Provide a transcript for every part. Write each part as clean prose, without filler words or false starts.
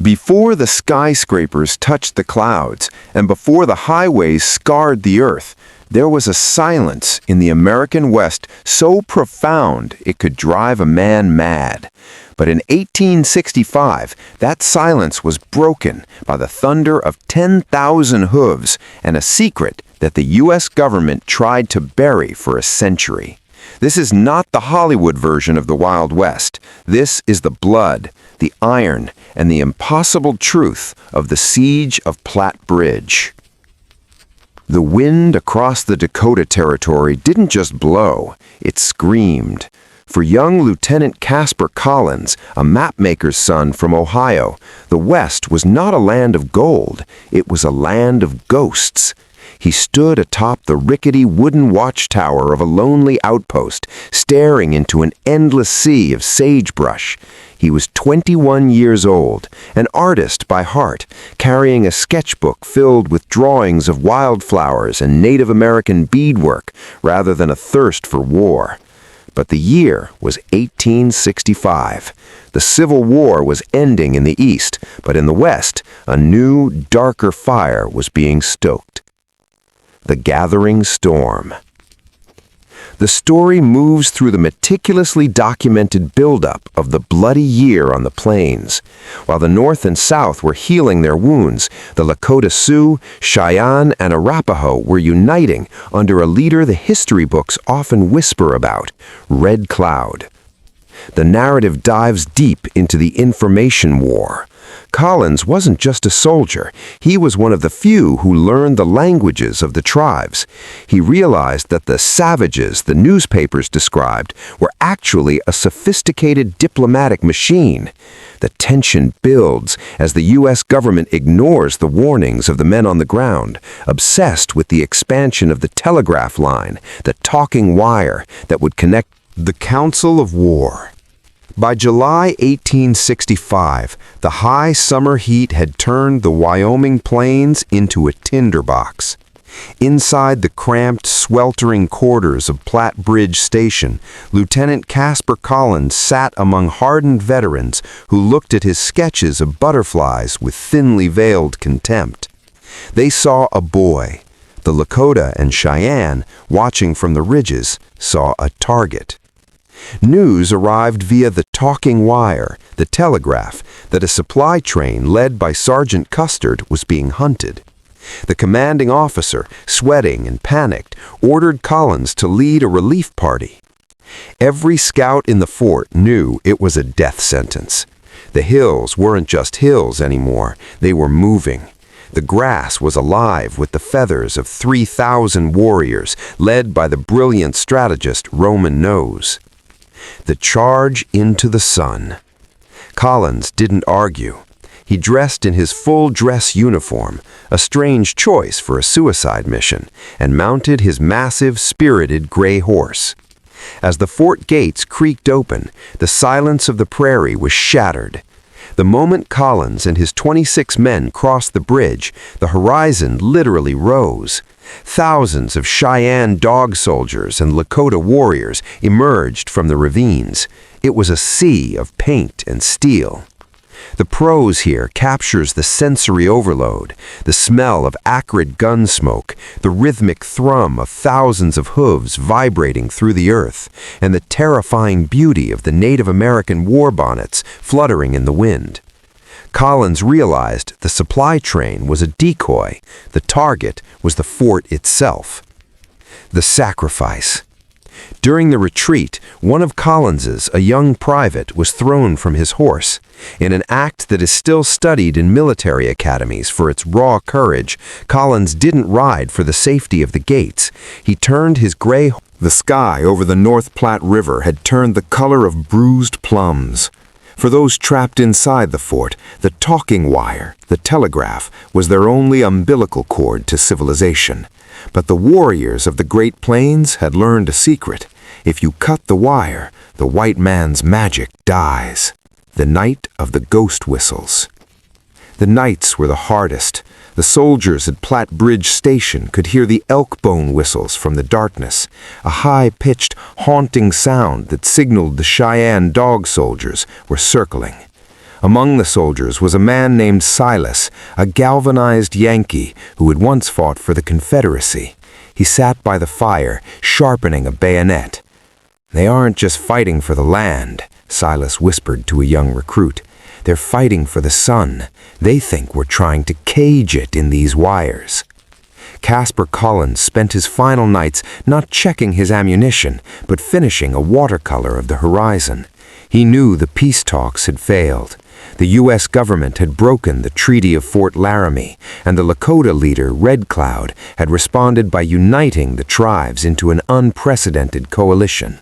Before the skyscrapers touched the clouds, and before the highways scarred the earth, there was a silence in the American West so profound it could drive a man mad. But in 1865, that silence was broken by the thunder of 10,000 hooves and a secret that the U.S. government tried to bury for a century. This is not the Hollywood version of the Wild West. This is the blood, the iron, and the impossible truth of the siege of Platte Bridge. The wind across the Dakota Territory didn't just blow, it screamed. For young Lieutenant Caspar Collins, a mapmaker's son from Ohio, the West was not a land of gold, it was a land of ghosts. He stood atop the rickety wooden watchtower of a lonely outpost, staring into an endless sea of sagebrush. He was 21 years old, an artist by heart, carrying a sketchbook filled with drawings of wildflowers and Native American beadwork, rather than a thirst for war. But the year was 1865. The Civil War was ending in the East, but in the West, a new, darker fire was being stoked. The Gathering Storm. The story moves through the meticulously documented buildup of the bloody year on the plains. While the North and South were healing their wounds, the Lakota Sioux, Cheyenne, and Arapaho were uniting under a leader the history books often whisper about, Red Cloud. The narrative dives deep into the information war. Collins wasn't just a soldier, he was one of the few who learned the languages of the tribes. He realized that the savages the newspapers described were actually a sophisticated diplomatic machine. The tension builds as the U.S. government ignores the warnings of the men on the ground, obsessed with the expansion of the telegraph line, the talking wire that would connect the Council of War. By July 1865, the high summer heat had turned the Wyoming plains into a tinderbox. Inside the cramped, sweltering quarters of Platte Bridge Station, Lieutenant Caspar Collins sat among hardened veterans who looked at his sketches of butterflies with thinly veiled contempt. They saw a boy. The Lakota and Cheyenne, watching from the ridges, saw a target. News arrived via the talking wire, the telegraph, that a supply train led by Sergeant Custard was being hunted. The commanding officer, sweating and panicked, ordered Collins to lead a relief party. Every scout in the fort knew it was a death sentence. The hills weren't just hills anymore, they were moving. The grass was alive with the feathers of 3,000 warriors, led by the brilliant strategist Roman Nose. The charge into the sun. Collins didn't argue. He dressed in his full-dress uniform, a strange choice for a suicide mission, and mounted his massive, spirited gray horse. As the fort gates creaked open, the silence of the prairie was shattered. The moment Collins and his 26 men crossed the bridge, the horizon literally rose. Thousands of Cheyenne dog soldiers and Lakota warriors emerged from the ravines. It was a sea of paint and steel. The prose here captures the sensory overload, the smell of acrid gun smoke, the rhythmic thrum of thousands of hooves vibrating through the earth, and the terrifying beauty of the Native American war bonnets fluttering in the wind. Collins realized the supply train was a decoy. The target was the fort itself. The sacrifice. During the retreat, one of Collins's, a young private, was thrown from his horse. In an act that is still studied in military academies for its raw courage, Collins didn't ride for the safety of the gates. He turned his gray horse. The sky over the North Platte River had turned the color of bruised plums. For those trapped inside the fort, the talking wire, the telegraph, was their only umbilical cord to civilization. But the warriors of the Great Plains had learned a secret. If you cut the wire, the white man's magic dies. The night of the ghost whistles. The nights were the hardest. The soldiers at Platte Bridge Station could hear the elk-bone whistles from the darkness, a high-pitched, haunting sound that signaled the Cheyenne dog soldiers were circling. Among the soldiers was a man named Silas, a galvanized Yankee who had once fought for the Confederacy. He sat by the fire, sharpening a bayonet. "They aren't just fighting for the land," Silas whispered to a young recruit. "They're fighting for the sun. They think we're trying to cage it in these wires." Caspar Collins spent his final nights not checking his ammunition, but finishing a watercolor of the horizon. He knew the peace talks had failed. The U.S. government had broken the Treaty of Fort Laramie, and the Lakota leader, Red Cloud, had responded by uniting the tribes into an unprecedented coalition.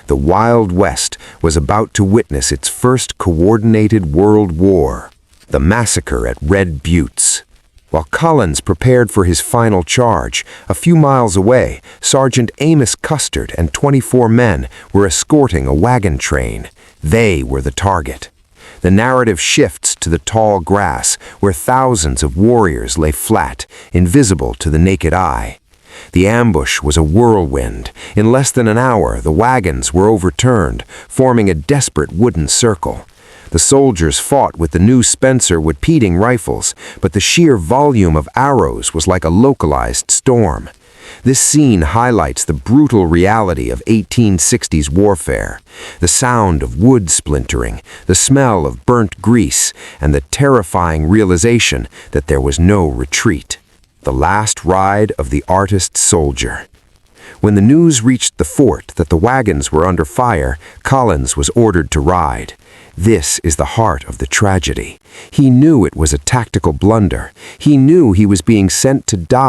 The Wild West was about to witness its first coordinated world war, the massacre at Red Buttes. While Collins prepared for his final charge, a few miles away, Sergeant Amos Custard and 24 men were escorting a wagon train. They were the target. The narrative shifts to the tall grass, where thousands of warriors lay flat, invisible to the naked eye. The ambush was a whirlwind. In less than an hour, the wagons were overturned, forming a desperate wooden circle. The soldiers fought with the new Spencer repeating rifles, but the sheer volume of arrows was like a localized storm. This scene highlights the brutal reality of 1860s warfare. The sound of wood splintering, the smell of burnt grease, and the terrifying realization that there was no retreat. The last ride of the artist soldier. When the news reached the fort that the wagons were under fire, Collins was ordered to ride. This is the heart of the tragedy. He knew it was a tactical blunder. He knew he was being sent to die.